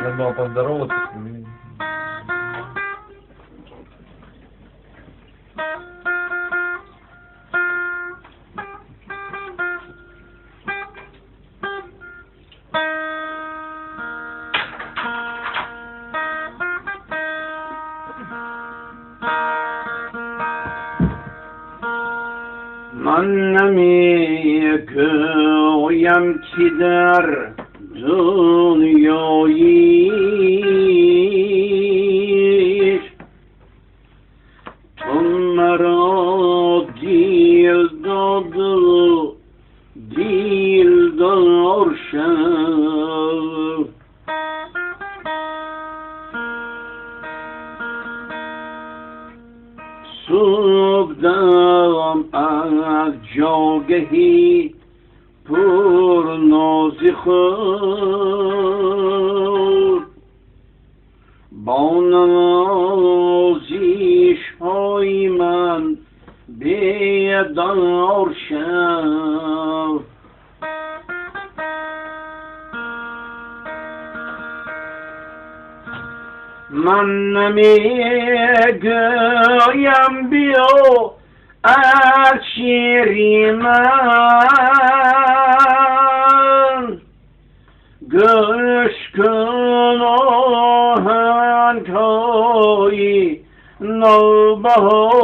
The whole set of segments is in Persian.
Надо было поздороваться с ними. من نمیگویم که در دنیایی تو مرا دل داد و دلدار شو. صبحدم از جاگهی پر ناز خود با نوازش های من بیدار شو. من نمیگویم بیا از شیری من گوش کن آهنگهای نوبهار.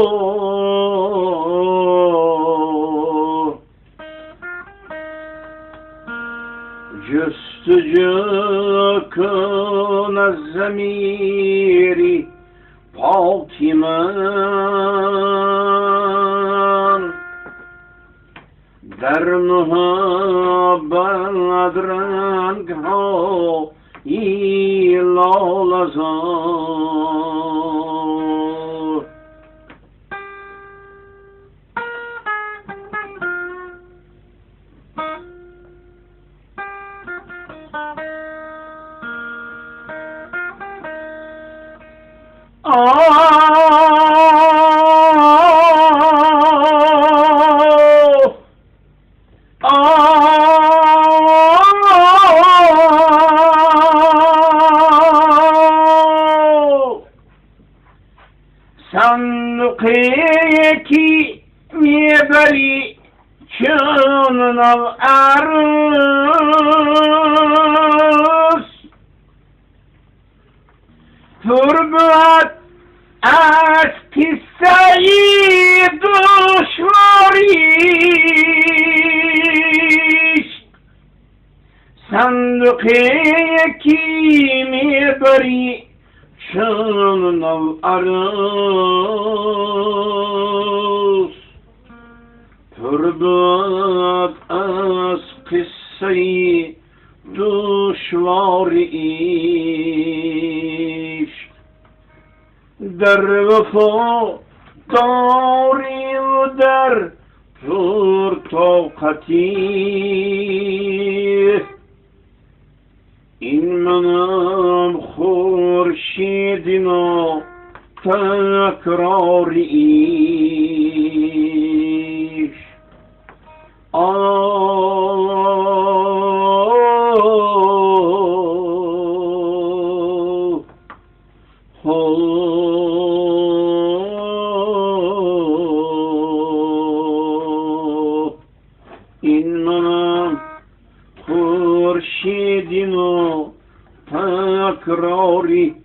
جستجو کن از ضمیری پاک من در محبت رنگ ها لاله‌زار. صندوقی میبری چون عروس تربت از قصه دشواریش. صندوقی میبری چون عروس تربت از قصه دشواریش. در وفا داری و در پرطاقتی این منم خورشید نا تکراریش. این منم خورشید نا تکراری